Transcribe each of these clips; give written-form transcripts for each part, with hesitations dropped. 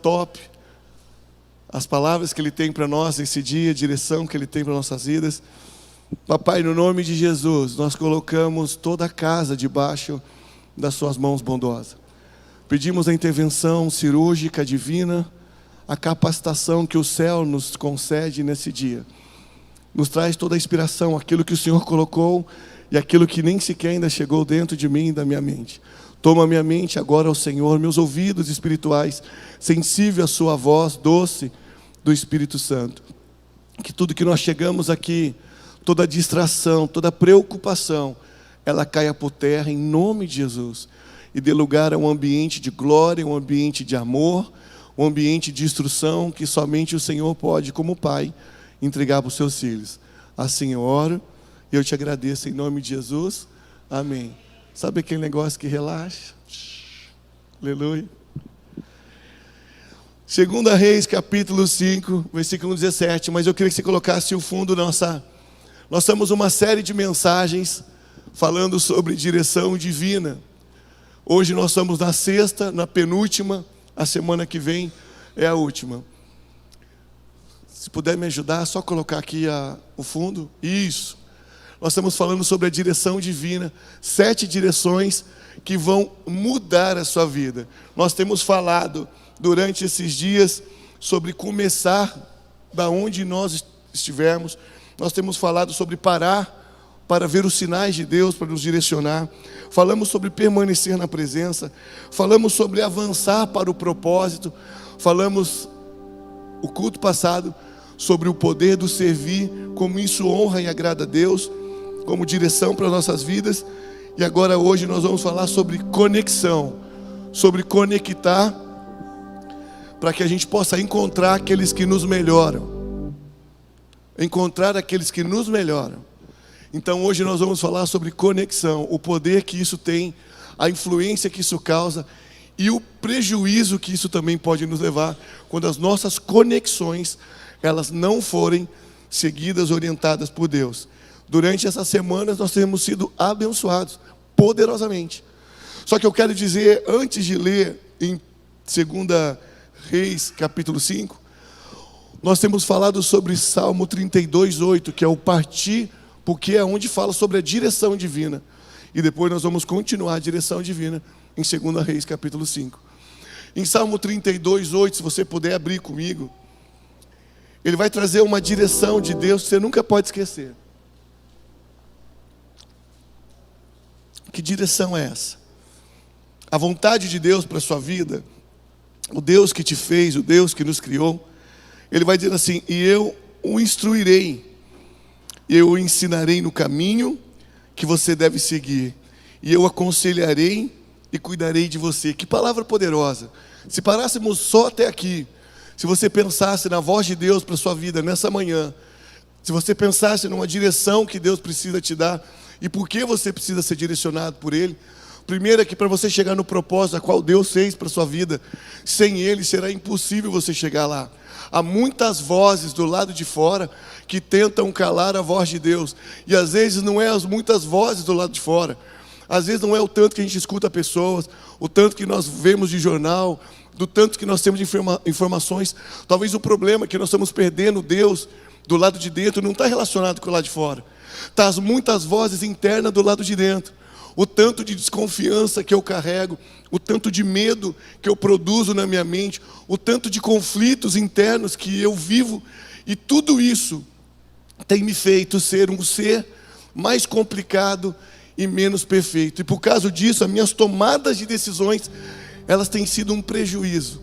top, as palavras que Ele tem para nós nesse dia, a direção que Ele tem para nossas vidas. Papai, no nome de Jesus, nós colocamos toda a casa debaixo das suas mãos bondosas. Pedimos a intervenção cirúrgica divina, a capacitação que o céu nos concede nesse dia. Nos traz toda a inspiração, aquilo que o Senhor colocou e aquilo que nem sequer ainda chegou dentro de mim e da minha mente. Toma minha mente agora ao Senhor, meus ouvidos espirituais, sensível à sua voz doce do Espírito Santo. Que tudo que nós chegamos aqui, toda distração, toda preocupação, ela caia por terra em nome de Jesus. E dê lugar a um ambiente de glória, um ambiente de amor, um ambiente de instrução que somente o Senhor pode, como Pai, entregar para os seus filhos. Assim eu oro e eu te agradeço em nome de Jesus. Amém. Sabe aquele negócio que relaxa? Aleluia. 2 Reis, capítulo 5, versículo 17. Mas eu queria que você colocasse o fundo nossa... Nós temos uma série de mensagens falando sobre direção divina. Hoje nós estamos na sexta, na penúltima. A semana que vem é a última. Se puder me ajudar, só colocar aqui o fundo. Isso. Nós estamos falando sobre a direção divina. 7 direções que vão mudar a sua vida. Nós temos falado durante esses dias sobre começar da onde nós estivermos. Nós temos falado sobre parar para ver os sinais de Deus, para nos direcionar. Falamos sobre permanecer na presença. Falamos sobre avançar para o propósito. Falamos, o culto passado, sobre o poder do servir, como isso honra e agrada a Deus, como direção para nossas vidas. E agora hoje nós vamos falar sobre conexão, sobre conectar, para que a gente possa encontrar aqueles que nos melhoram. Encontrar aqueles que nos melhoram. Então hoje nós vamos falar sobre conexão, o poder que isso tem, a influência que isso causa e o prejuízo que isso também pode nos levar quando as nossas conexões, elas não forem seguidas, orientadas por Deus. Durante essas semanas nós temos sido abençoados poderosamente. Só que eu quero dizer, antes de ler em 2 Reis, capítulo 5, nós temos falado sobre Salmo 32:8, que é o partir, porque é onde fala sobre a direção divina. E depois nós vamos continuar a direção divina em 2 Reis, capítulo 5. Em Salmo 32:8, se você puder abrir comigo, ele vai trazer uma direção de Deus que você nunca pode esquecer. Que direção é essa? A vontade de Deus para a sua vida, o Deus que te fez, o Deus que nos criou, ele vai dizer assim: e eu o instruirei, eu o ensinarei no caminho que você deve seguir, e eu aconselharei e cuidarei de você. Que palavra poderosa! Se parássemos só até aqui, se você pensasse na voz de Deus para a sua vida nessa manhã, se você pensasse numa direção que Deus precisa te dar, e por que você precisa ser direcionado por Ele, primeiro é que para você chegar no propósito a qual Deus fez para a sua vida, sem Ele será impossível você chegar lá. Há muitas vozes do lado de fora que tentam calar a voz de Deus. E às vezes não é as muitas vozes do lado de fora. Às vezes não é o tanto que a gente escuta pessoas, o tanto que nós vemos de jornal, do tanto que nós temos de informações. Talvez o problema é que nós estamos perdendo Deus do lado de dentro não está relacionado com o lado de fora. Está as muitas vozes internas do lado de dentro. O tanto de desconfiança que eu carrego, o tanto de medo que eu produzo na minha mente, o tanto de conflitos internos que eu vivo, e tudo isso tem me feito ser um ser mais complicado e menos perfeito. E por causa disso, as minhas tomadas de decisões, elas têm sido um prejuízo.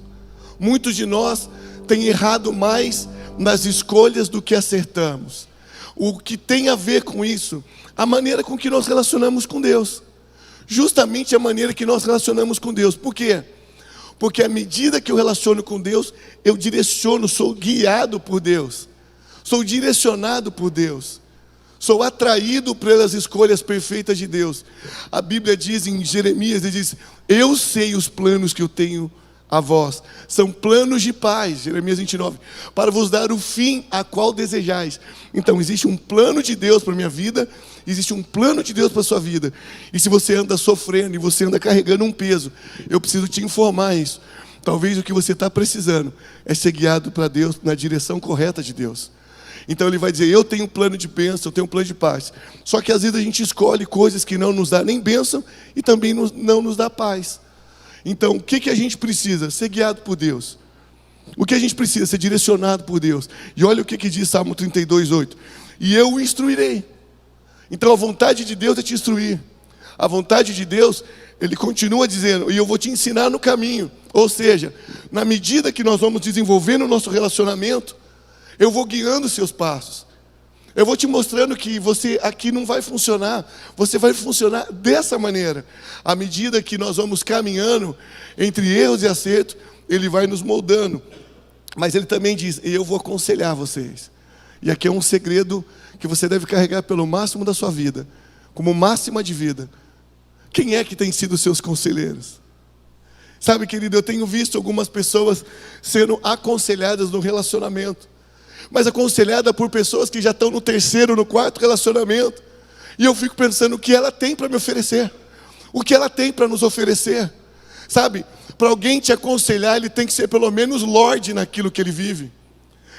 Muitos de nós têm errado mais nas escolhas do que acertamos. O que tem a ver com isso? A maneira com que nós relacionamos com Deus. Justamente a maneira que nós relacionamos com Deus. Por quê? Porque à medida que eu relaciono com Deus, eu direciono, sou guiado por Deus. Sou direcionado por Deus. Sou atraído pelas escolhas perfeitas de Deus. A Bíblia diz em Jeremias, ele diz: eu sei os planos que eu tenho a vós. São planos de paz, Jeremias 29, para vos dar o fim a qual desejais. Então existe um plano de Deus para a minha vida, existe um plano de Deus para a sua vida. E se você anda sofrendo e você anda carregando um peso, eu preciso te informar isso. Talvez o que você está precisando é ser guiado para Deus, na direção correta de Deus. Então ele vai dizer, eu tenho um plano de bênção, eu tenho um plano de paz. Só que às vezes a gente escolhe coisas que não nos dá nem bênção e também não nos dá paz. Então o que a gente precisa? Ser guiado por Deus. O que a gente precisa? Ser direcionado por Deus. E olha o que diz Salmo 32:8. E eu o instruirei. Então a vontade de Deus é te instruir. A vontade de Deus, Ele continua dizendo, e eu vou te ensinar no caminho. Ou seja, na medida que nós vamos desenvolvendo o nosso relacionamento, eu vou guiando os seus passos. Eu vou te mostrando que você aqui não vai funcionar. Você vai funcionar dessa maneira. À medida que nós vamos caminhando entre erros e acertos, Ele vai nos moldando. Mas Ele também diz, e eu vou aconselhar vocês. E aqui é um segredo que você deve carregar pelo máximo da sua vida, como máxima de vida. Quem é que tem sido seus conselheiros? Sabe, querido, eu tenho visto algumas pessoas sendo aconselhadas no relacionamento, mas aconselhada por pessoas que já estão no terceiro, no quarto relacionamento. E eu fico pensando o que ela tem para me oferecer, o que ela tem para nos oferecer. Sabe, para alguém te aconselhar, ele tem que ser pelo menos lorde naquilo que ele vive.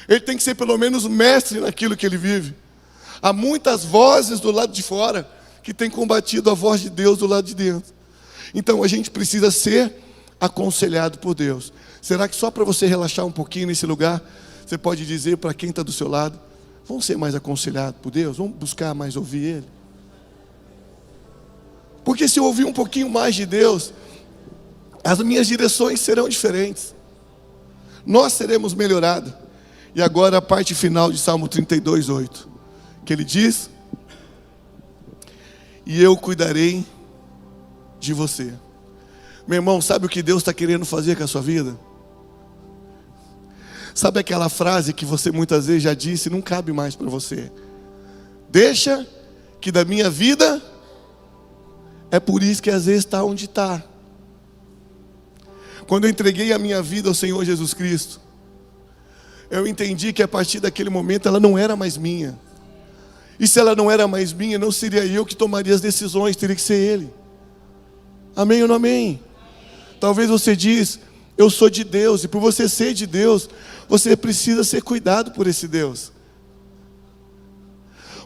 Ele tem que ser pelo menos mestre naquilo que ele vive. Há muitas vozes do lado de fora que têm combatido a voz de Deus do lado de dentro. Então a gente precisa ser aconselhado por Deus. Será que só para você relaxar um pouquinho nesse lugar, você pode dizer para quem está do seu lado, vamos ser mais aconselhados por Deus? Vamos buscar mais ouvir Ele? Porque se eu ouvir um pouquinho mais de Deus, as minhas direções serão diferentes. Nós seremos melhorados. E agora a parte final de Salmo 32:8, que ele diz, e eu cuidarei de você. Meu irmão, sabe o que Deus está querendo fazer com a sua vida? Sabe aquela frase que você muitas vezes já disse e não cabe mais para você? Deixa que da minha vida, é por isso que às vezes está onde está. Quando eu entreguei a minha vida ao Senhor Jesus Cristo, eu entendi que a partir daquele momento ela não era mais minha. E se ela não era mais minha, não seria eu que tomaria as decisões, teria que ser Ele. Amém ou não amém? Talvez você diz, eu sou de Deus, e por você ser de Deus, você precisa ser cuidado por esse Deus.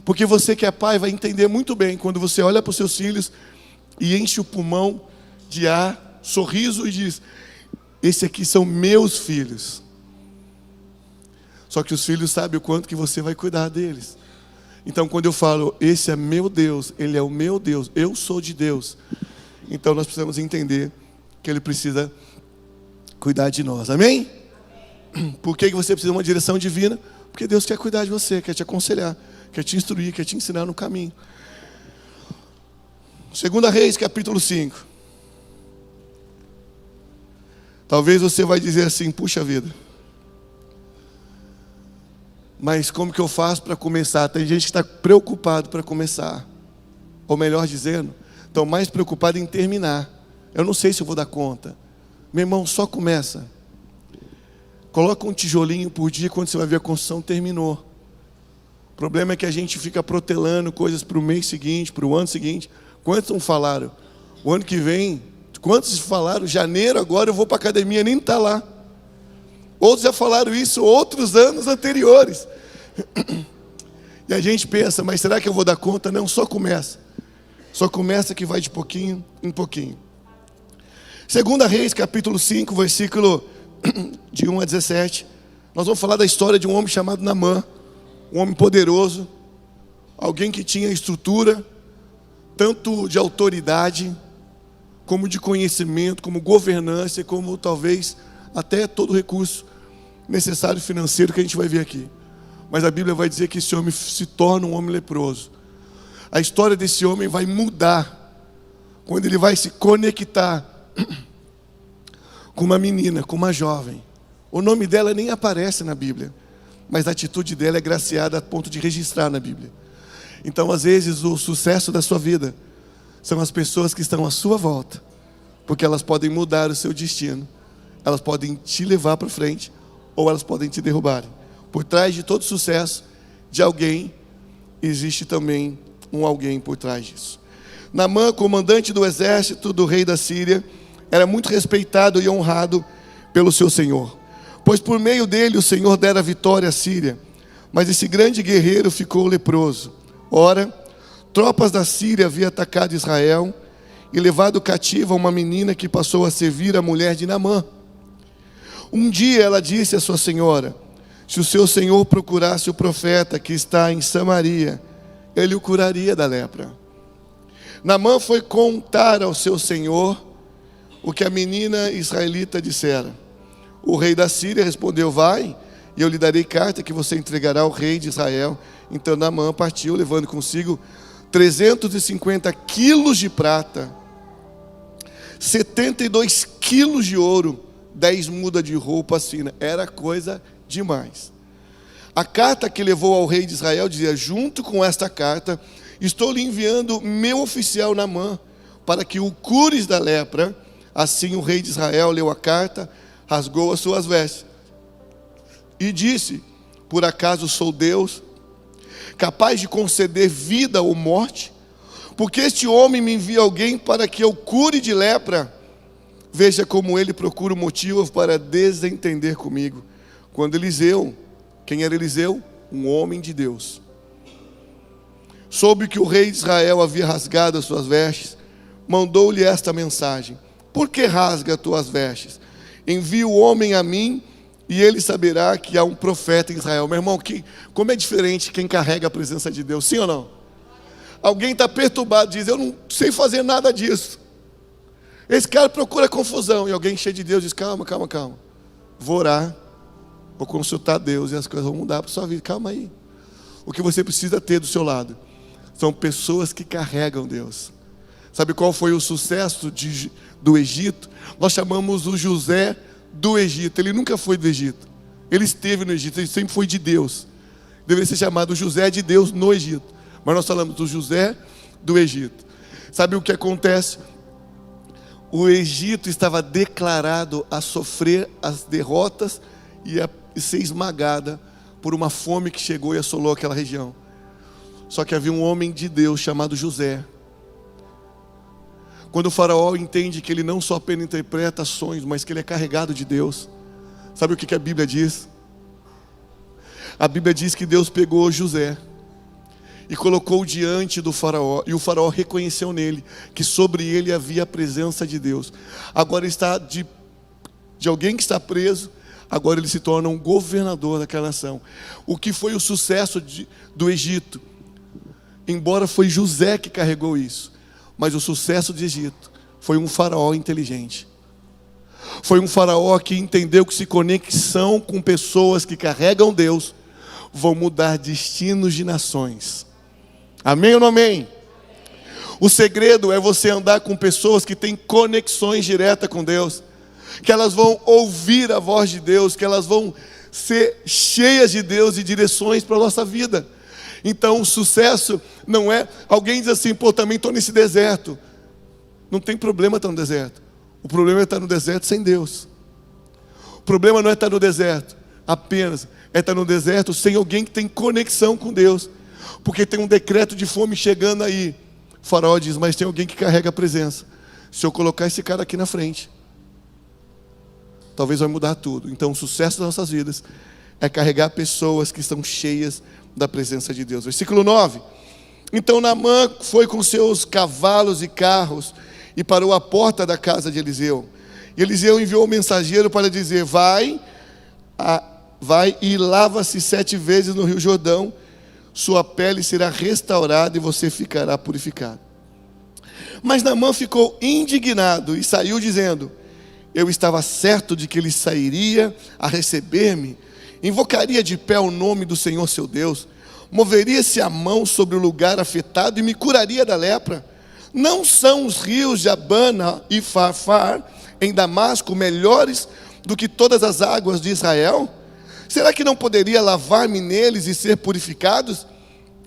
Porque você que é pai vai entender muito bem, quando você olha para os seus filhos e enche o pulmão de ar, sorriso e diz, esses aqui são meus filhos. Só que os filhos sabem o quanto que você vai cuidar deles. Então quando eu falo, esse é meu Deus, Ele é o meu Deus, eu sou de Deus. Então nós precisamos entender que Ele precisa cuidar de nós, amém? Por que você precisa de uma direção divina? Porque Deus quer cuidar de você, quer te aconselhar, quer te instruir, quer te ensinar no caminho. 2 Reis, capítulo 5. Talvez você vai dizer assim, puxa vida, mas como que eu faço para começar? Tem gente que está preocupado para começar. Ou melhor dizendo, estão mais preocupados em terminar. Eu não sei se eu vou dar conta. Meu irmão, só começa. Coloca um tijolinho por dia, quando você vai ver a construção terminou. O problema é que a gente fica protelando coisas para o mês seguinte, para o ano seguinte. Quantos não falaram? O ano que vem, quantos falaram? Janeiro agora eu vou para a academia, nem está lá. Outros já falaram isso outros anos anteriores. E a gente pensa, mas será que eu vou dar conta? Não, só começa. Só começa que vai de pouquinho em pouquinho. 2 Reis, capítulo 5, versículo de 1 a 17. Nós vamos falar da história de um homem chamado Naamã. Um homem poderoso. Alguém que tinha estrutura, tanto de autoridade, como de conhecimento, como governança, como talvez até todo recurso necessário financeiro que a gente vai ver aqui. Mas a Bíblia vai dizer que esse homem se torna um homem leproso. A história desse homem vai mudar quando ele vai se conectar com uma menina, com uma jovem. O nome dela nem aparece na Bíblia, mas a atitude dela é graciada a ponto de registrar na Bíblia. Então, às vezes, o sucesso da sua vida são as pessoas que estão à sua volta, porque elas podem mudar o seu destino. Elas podem te levar para frente, ou elas podem te derrubar. Por trás de todo sucesso de alguém, existe também um alguém por trás disso. Naamã, comandante do exército do rei da Síria, era muito respeitado e honrado pelo seu senhor, pois por meio dele o Senhor dera vitória à Síria. Mas esse grande guerreiro ficou leproso. Ora, tropas da Síria haviam atacado Israel e levado cativa uma menina que passou a servir a mulher de Naamã. Um dia ela disse à sua senhora: se o seu senhor procurasse o profeta que está em Samaria, ele o curaria da lepra. Naamã foi contar ao seu senhor o que a menina israelita dissera. O rei da Síria respondeu: vai, e eu lhe darei carta que você entregará ao rei de Israel. Então Naamã partiu, levando consigo 350 quilos de prata, 72 quilos de ouro, 10 mudas de roupa fina. Era coisa demais. A carta que levou ao rei de Israel dizia: junto com esta carta, estou lhe enviando meu oficial Naamã, para que o cures da lepra. Assim o rei de Israel leu a carta, rasgou as suas vestes e disse: por acaso sou Deus, capaz de conceder vida ou morte? Porque este homem me envia alguém para que eu cure de lepra. Veja como ele procura um motivo para desentender comigo. Quando Eliseu, quem era Eliseu? Um homem de Deus, soube que o rei de Israel havia rasgado as suas vestes, mandou-lhe esta mensagem: por que rasga as tuas vestes? Envia o homem a mim, e ele saberá que há um profeta em Israel. Meu irmão, como é diferente quem carrega a presença de Deus, sim ou não? Alguém está perturbado, diz: eu não sei fazer nada disso. Esse cara procura confusão, e alguém cheio de Deus diz: calma, calma, calma, vou orar, vou consultar Deus e as coisas vão mudar para a sua vida. Calma aí. O que você precisa ter do seu lado são pessoas que carregam Deus. Sabe qual foi o sucesso do Egito? Nós chamamos o José do Egito. Ele nunca foi do Egito, ele esteve no Egito, ele sempre foi de Deus. Deveria ser chamado José de Deus no Egito, mas nós falamos do José do Egito. Sabe o que acontece? O Egito estava declarado a sofrer as derrotas e ser esmagada por uma fome que chegou e assolou aquela região. Só que havia um homem de Deus chamado José. Quando o faraó entende que ele não só apenas interpreta sonhos, mas que ele é carregado de Deus, sabe o que a Bíblia diz? A Bíblia diz que Deus pegou José e colocou diante do faraó, e o faraó reconheceu nele que sobre ele havia a presença de Deus. Agora está de alguém que está preso, agora ele se torna um governador daquela nação. O que foi o sucesso do Egito? Embora foi José que carregou isso, mas o sucesso do Egito foi um faraó inteligente. Foi um faraó que entendeu que se conexão com pessoas que carregam Deus vão mudar destinos de nações. Amém ou não amém? O segredo é você andar com pessoas que têm conexões diretas com Deus, que elas vão ouvir a voz de Deus, que elas vão ser cheias de Deus e direções para a nossa vida. Então o sucesso não é, alguém diz assim: pô, também estou nesse deserto. Não tem problema estar no deserto. O problema é estar no deserto sem Deus. O problema não é estar no deserto apenas, é estar no deserto sem alguém que tem conexão com Deus. Porque tem um decreto de fome chegando aí. O faraó diz: mas tem alguém que carrega a presença. Se eu colocar esse cara aqui na frente, talvez vai mudar tudo. Então o sucesso das nossas vidas é carregar pessoas que estão cheias da presença de Deus. Versículo 9. Então Naamã foi com seus cavalos e carros e parou à porta da casa de Eliseu. E Eliseu enviou um mensageiro para dizer: vai e lava-se 7 vezes no rio Jordão, sua pele será restaurada e você ficará purificado. Mas Naamã ficou indignado e saiu dizendo: eu estava certo de que ele sairia a receber-me, invocaria de pé o nome do Senhor seu Deus, moveria-se a mão sobre o lugar afetado e me curaria da lepra. Não são os rios de Abana e Farfar em Damasco melhores do que todas as águas de Israel? Será que não poderia lavar-me neles e ser purificados?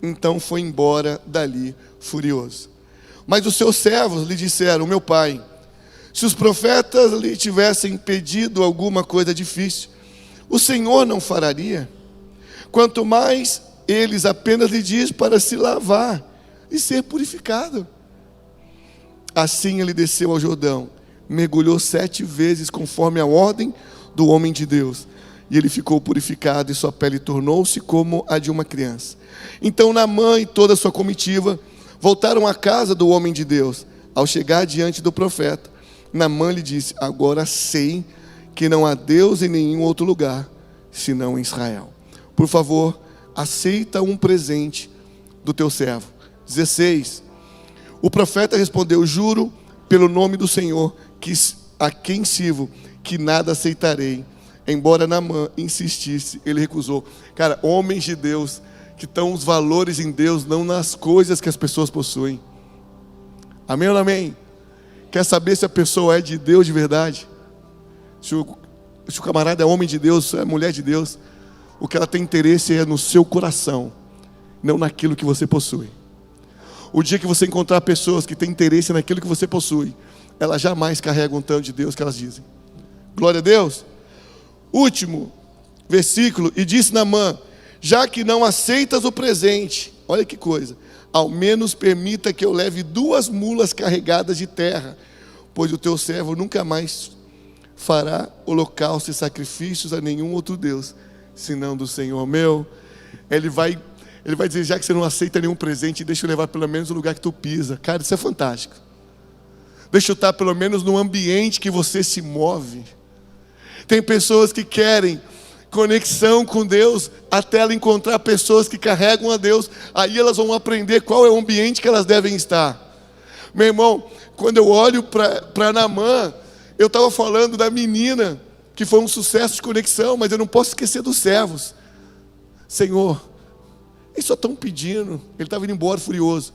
Então foi embora dali furioso. Mas os seus servos lhe disseram: meu pai, se os profetas lhe tivessem pedido alguma coisa difícil, o Senhor não faria? Quanto mais eles apenas lhe diz para se lavar e ser purificado. Assim ele desceu ao Jordão, mergulhou 7 vezes conforme a ordem do homem de Deus, e ele ficou purificado, e sua pele tornou-se como a de uma criança. Então Naamã e toda a sua comitiva voltaram à casa do homem de Deus. Ao chegar diante do profeta, Naamã lhe disse: agora sei que não há Deus em nenhum outro lugar, senão em Israel. Por favor, aceita um presente do teu servo. 16. O profeta respondeu: juro pelo nome do Senhor, a quem sirvo, que nada aceitarei. Embora Naamã insistisse, ele recusou. Cara, homens de Deus, que estão os valores em Deus, não nas coisas que as pessoas possuem. Amém ou não amém? Quer saber se a pessoa é de Deus de verdade? Se o camarada é homem de Deus, é mulher de Deus, o que ela tem interesse é no seu coração, não naquilo que você possui. O dia que você encontrar pessoas que têm interesse naquilo que você possui, elas jamais carregam tanto de Deus que elas dizem. Glória a Deus. Último versículo: e disse Naamã: já que não aceitas o presente, olha que coisa, ao menos permita que eu leve 2 mulas carregadas de terra, pois o teu servo nunca mais fará holocausto e sacrifícios a nenhum outro Deus, senão do Senhor meu. Ele vai dizer: já que você não aceita nenhum presente, deixa eu levar pelo menos o lugar que tu pisa. Cara, isso é fantástico. Deixa eu estar pelo menos no ambiente que você se move. Tem pessoas que querem conexão com Deus até ela encontrar pessoas que carregam a Deus. Aí elas vão aprender qual é o ambiente que elas devem estar. Meu irmão, quando eu olho para Naamã, eu estava falando da menina que foi um sucesso de conexão, mas eu não posso esquecer dos servos. Senhor, eles só estão pedindo. Ele estava indo embora furioso.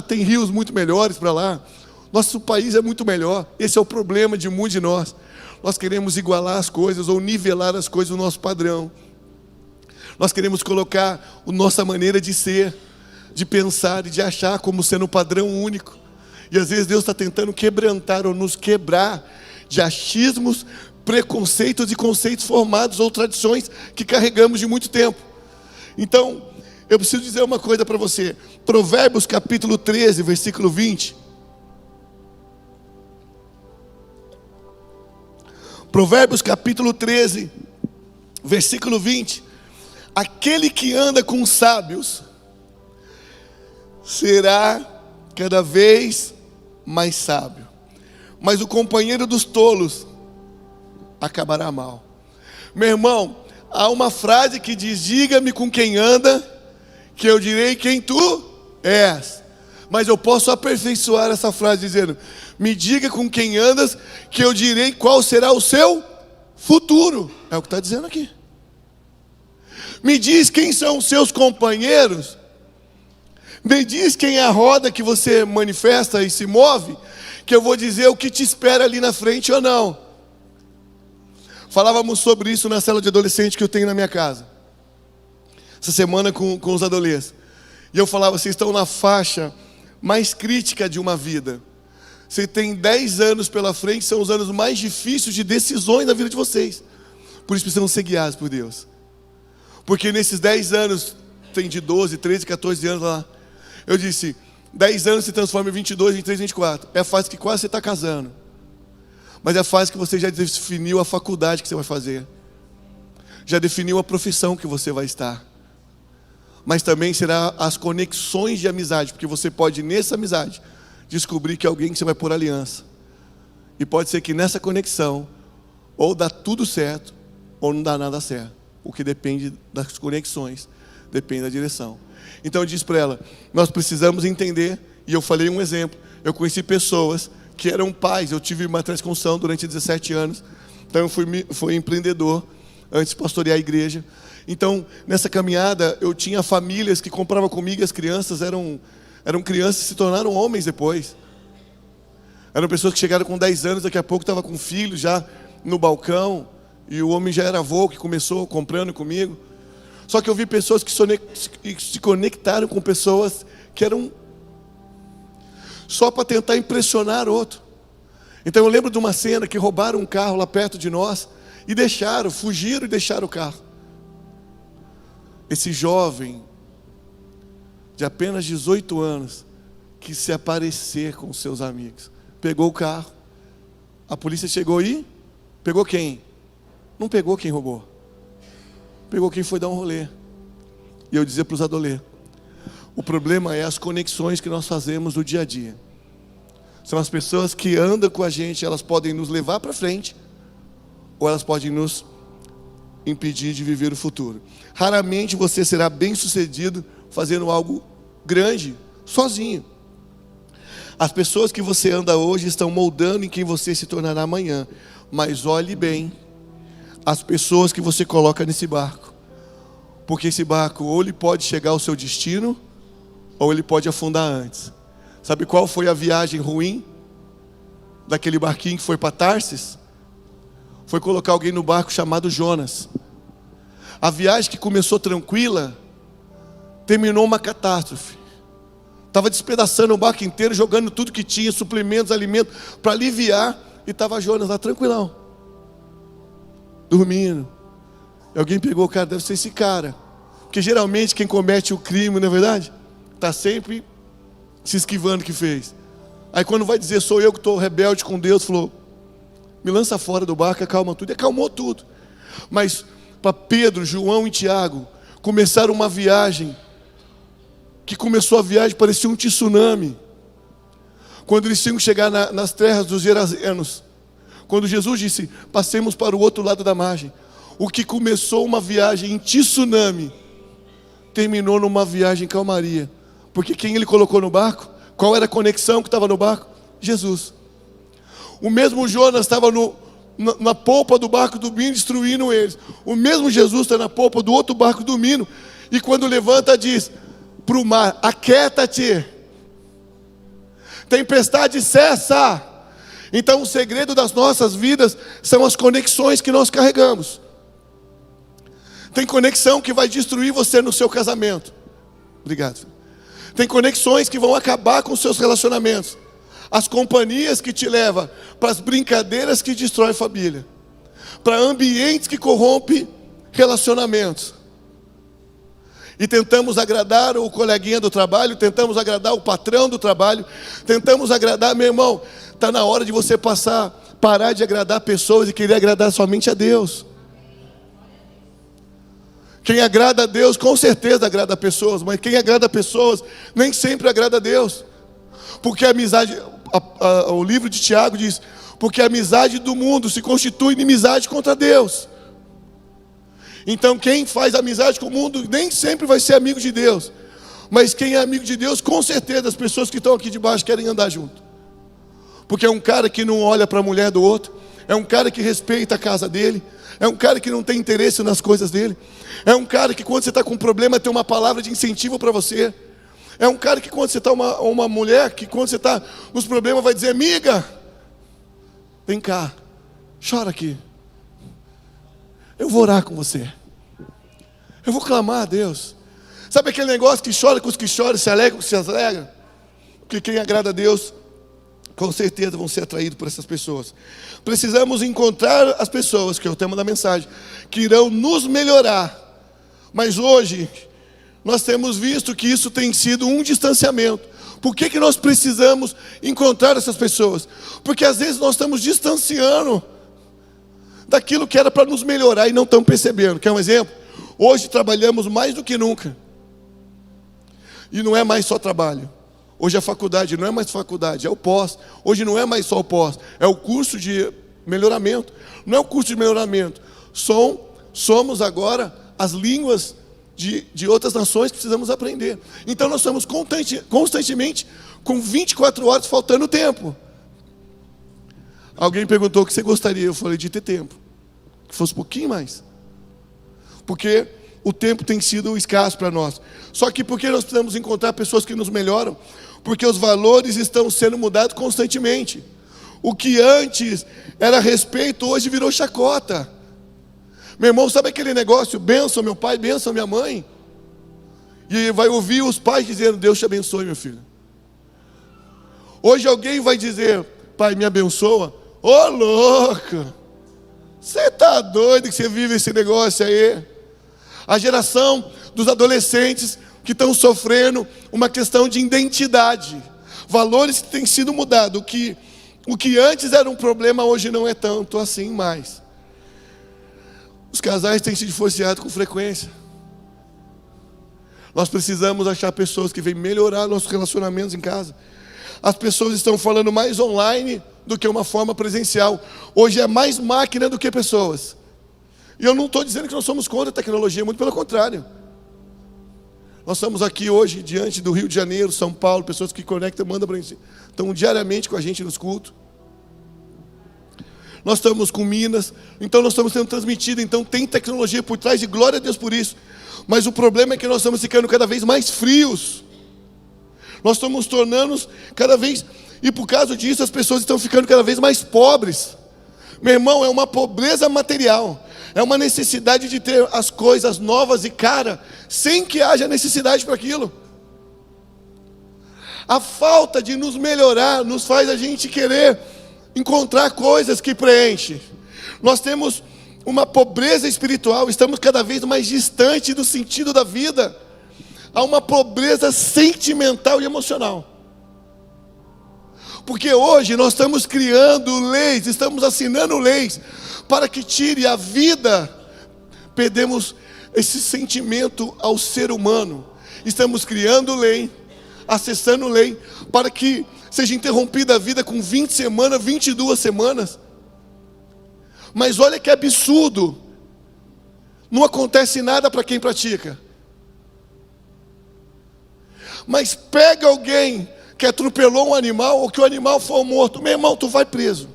Tem rios muito melhores para lá. Nosso país é muito melhor. Esse é o problema de muitos de nós. Nós queremos igualar as coisas ou nivelar as coisas no nosso padrão. Nós queremos colocar a nossa maneira de ser, de pensar e de achar como sendo um padrão único. E às vezes Deus está tentando quebrantar ou nos quebrar de achismos, preconceitos e conceitos formados ou tradições que carregamos de muito tempo. Então, eu preciso dizer uma coisa para você. Provérbios capítulo 13, versículo 20. Provérbios capítulo 13, versículo 20. Aquele que anda com sábios será cada vez mais sábio, mas o companheiro dos tolos acabará mal. Meu irmão, há uma frase que diz: diga-me com quem anda, que eu direi quem tu és. Mas eu posso aperfeiçoar essa frase dizendo: me diga com quem andas, que eu direi qual será o seu futuro. É o que está dizendo aqui. Me diz quem são os seus companheiros. Me diz quem é a roda que você manifesta e se move, que eu vou dizer o que te espera ali na frente ou não. Falávamos sobre isso na célula de adolescente que eu tenho na minha casa, essa semana com os adolescentes. E eu falava: vocês estão na faixa mais crítica de uma vida. Você tem 10 anos pela frente, são os anos mais difíceis de decisões na vida de vocês. Por isso precisam ser guiados por Deus. Porque nesses 10 anos, tem de 12, 13, 14 anos lá. Eu disse: 10 anos se transforma em 22, 23, 24. É a fase que quase você está casando. Mas é a fase que você já definiu a faculdade que você vai fazer. Já definiu a profissão que você vai estar. Mas também será as conexões de amizade, porque você pode, nessa amizade, descobrir que é alguém que você vai pôr aliança. E pode ser que nessa conexão, ou dá tudo certo, ou não dá nada certo. O que depende das conexões, depende da direção. Então eu disse para ela: nós precisamos entender, e eu falei um exemplo. Eu conheci pessoas que eram pais, eu tive uma transconção durante 17 anos, então eu fui empreendedor, antes de pastorear a igreja. Então, nessa caminhada, eu tinha famílias que compravam comigo, e as crianças eram crianças que se tornaram homens depois. Eram pessoas que chegaram com 10 anos, daqui a pouco estava com filhos já no balcão, e o homem já era avô, que começou comprando comigo. Só que eu vi pessoas que se conectaram com pessoas que eram só para tentar impressionar outro. Então eu lembro de uma cena que roubaram um carro lá perto de nós, e fugiram e deixaram o carro. Esse jovem de apenas 18 anos quis se aparecer com seus amigos. Pegou o carro. A polícia chegou e pegou quem? Não pegou quem roubou. Pegou quem foi dar um rolê. E eu dizia para os adolescentes, o problema é as conexões que nós fazemos no dia a dia. São as pessoas que andam com a gente, elas podem nos levar para frente, ou elas podem nos impedir de viver o futuro. Raramente você será bem sucedido fazendo algo grande, sozinho. As pessoas que você anda hoje estão moldando em quem você se tornará amanhã. Mas olhe bem as pessoas que você coloca nesse barco. Porque esse barco ou ele pode chegar ao seu destino, ou ele pode afundar antes. Sabe qual foi a viagem ruim daquele barquinho que foi para Tarsis? Foi colocar alguém no barco chamado Jonas. A viagem que começou tranquila, terminou uma catástrofe. Estava despedaçando o barco inteiro, jogando tudo que tinha, suplementos, alimentos, para aliviar, e estava Jonas lá tranquilão, dormindo. E alguém pegou o cara, deve ser esse cara. Porque geralmente quem comete o crime, não é verdade? Está sempre se esquivando o que fez. Aí quando vai dizer, sou eu que estou rebelde com Deus, falou, me lança fora do barco, acalma tudo. E acalmou tudo. Mas para Pedro, João e Tiago, começaram uma viagem, que começou a viagem, parecia um tsunami. Quando eles tinham que chegar nas terras dos Gerazenos, quando Jesus disse, passemos para o outro lado da margem, o que começou uma viagem em tsunami, terminou numa viagem em calmaria. Porque quem ele colocou no barco? Qual era a conexão que estava no barco? Jesus. O mesmo Jonas estava na polpa do barco dormindo, destruindo eles. O mesmo Jesus está na polpa do outro barco dormindo. E quando levanta diz para o mar, aquieta-te, tempestade cessa. Então o segredo das nossas vidas são as conexões que nós carregamos. Tem conexão que vai destruir você no seu casamento. Obrigado. Tem conexões que vão acabar com os seus relacionamentos. As companhias que te levam para as brincadeiras que destroem a família. Para ambientes que corrompem relacionamentos. E tentamos agradar o coleguinha do trabalho, tentamos agradar o patrão do trabalho, tentamos agradar, meu irmão, está na hora de você parar de agradar pessoas e querer agradar somente a Deus. Quem agrada a Deus, com certeza agrada a pessoas, mas quem agrada a pessoas, nem sempre agrada a Deus. Porque a amizade, o livro de Tiago diz, porque a amizade do mundo se constitui inimizade contra Deus. Então quem faz amizade com o mundo, nem sempre vai ser amigo de Deus. Mas quem é amigo de Deus, com certeza as pessoas que estão aqui debaixo querem andar junto. Porque é um cara que não olha para a mulher do outro, é um cara que respeita a casa dele, é um cara que não tem interesse nas coisas dele, é um cara que quando você está com um problema tem uma palavra de incentivo para você, é um cara que quando você está uma mulher, que quando você está nos problemas vai dizer, amiga, vem cá, chora aqui, eu vou orar com você, eu vou clamar a Deus. Sabe aquele negócio que chora com os que choram, se alegra com os que se alegram? Porque quem agrada a Deus, com certeza vão ser atraídos por essas pessoas. Precisamos encontrar as pessoas, que é o tema da mensagem, que irão nos melhorar. Mas hoje, nós temos visto que isso tem sido um distanciamento. Por que nós precisamos encontrar essas pessoas? Porque às vezes nós estamos distanciando daquilo que era para nos melhorar e não estamos percebendo. Quer um exemplo? Hoje trabalhamos mais do que nunca. E não é mais só trabalho. Hoje a faculdade não é mais faculdade, é o pós. Hoje não é mais só o pós, é o curso de melhoramento. Não é o curso de melhoramento. Somos agora as línguas de outras nações que precisamos aprender. Então nós estamos constantemente com 24 horas faltando tempo. Alguém perguntou o que você gostaria, eu falei de ter tempo. Que fosse um pouquinho mais. Porque o tempo tem sido escasso para nós. Só que por que nós precisamos encontrar pessoas que nos melhoram? Porque os valores estão sendo mudados constantemente. O que antes era respeito, hoje virou chacota. Meu irmão, sabe aquele negócio, benção meu pai, benção minha mãe? E vai ouvir os pais dizendo, Deus te abençoe, meu filho. Hoje alguém vai dizer, pai, me abençoa. Ô, louco, você está doido que você vive esse negócio aí? A geração dos adolescentes que estão sofrendo uma questão de identidade. Valores que têm sido mudados. O que antes era um problema, hoje não é tanto assim mais. Os casais têm se divorciado com frequência. Nós precisamos achar pessoas que venham melhorar nossos relacionamentos em casa. As pessoas estão falando mais online do que uma forma presencial. Hoje é mais máquina do que pessoas. E eu não estou dizendo que nós somos contra a tecnologia, muito pelo contrário. Nós estamos aqui hoje diante do Rio de Janeiro, São Paulo, pessoas que conectam, mandam para a gente, estão diariamente com a gente nos cultos. Nós estamos com Minas, então nós estamos sendo transmitidos, então tem tecnologia por trás e glória a Deus por isso. Mas o problema é que nós estamos ficando cada vez mais frios. Nós estamos tornando cada vez, e por causa disso as pessoas estão ficando cada vez mais pobres. Meu irmão, é uma pobreza material. É uma necessidade de ter as coisas novas e caras, sem que haja necessidade para aquilo. A falta de nos melhorar nos faz a gente querer encontrar coisas que preenchem. Nós temos uma pobreza espiritual, estamos cada vez mais distantes do sentido da vida. Há uma pobreza sentimental e emocional. Porque hoje nós estamos criando leis, estamos assinando leis para que tire a vida. Perdemos esse sentimento ao ser humano. Estamos criando lei, acessando lei, para que seja interrompida a vida com 20 semanas, 22 semanas. Mas olha que absurdo. Não acontece nada para quem pratica. Mas pega alguém que atropelou um animal, ou que o animal foi morto, meu irmão, tu vai preso.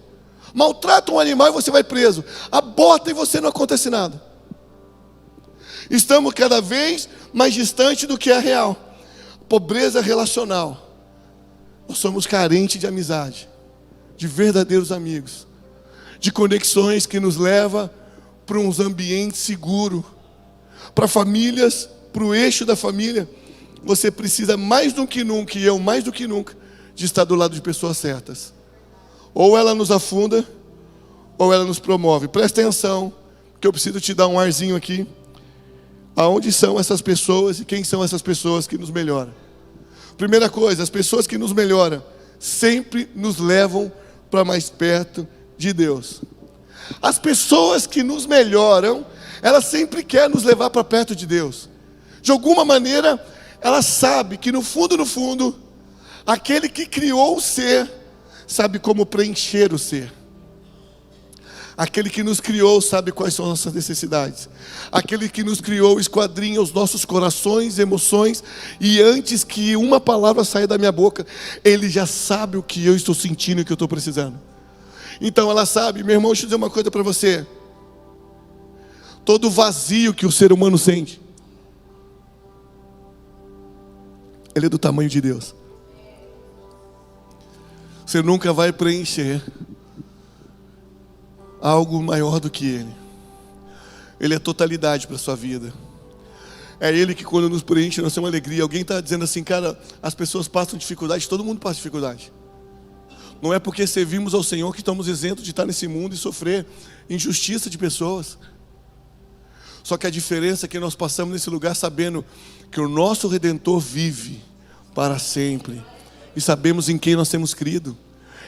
Maltrata um animal e você vai preso. Aborta e você não acontece nada. Estamos cada vez mais distantes do que é real. Pobreza relacional. Nós somos carentes de amizade, de verdadeiros amigos, de conexões que nos levam para uns ambientes seguros, para famílias, para o eixo da família. Você precisa mais do que nunca, e eu mais do que nunca, de estar do lado de pessoas certas. Ou ela nos afunda, ou ela nos promove. Presta atenção, que eu preciso te dar um arzinho aqui. Aonde são essas pessoas e quem são essas pessoas que nos melhoram? Primeira coisa, as pessoas que nos melhoram sempre nos levam para mais perto de Deus. As pessoas que nos melhoram, elas sempre querem nos levar para perto de Deus. De alguma maneira, ela sabe que no fundo, aquele que criou o ser, sabe como preencher o ser. Aquele que nos criou sabe quais são as nossas necessidades. Aquele que nos criou esquadrinha os nossos corações, emoções, e antes que uma palavra saia da minha boca, Ele já sabe o que eu estou sentindo e o que eu estou precisando. Então ela sabe, meu irmão, deixa eu dizer uma coisa para você. Todo vazio que o ser humano sente, ele é do tamanho de Deus. Você nunca vai preencher algo maior do que Ele. Ele é totalidade para a sua vida. É Ele que quando nos preenche, nós temos alegria. Alguém está dizendo assim, cara, as pessoas passam dificuldade, todo mundo passa dificuldade. Não é porque servimos ao Senhor que estamos isentos de estar nesse mundo e sofrer injustiça de pessoas. Só que a diferença é que nós passamos nesse lugar sabendo que o nosso Redentor vive para sempre. E sabemos em quem nós temos crido.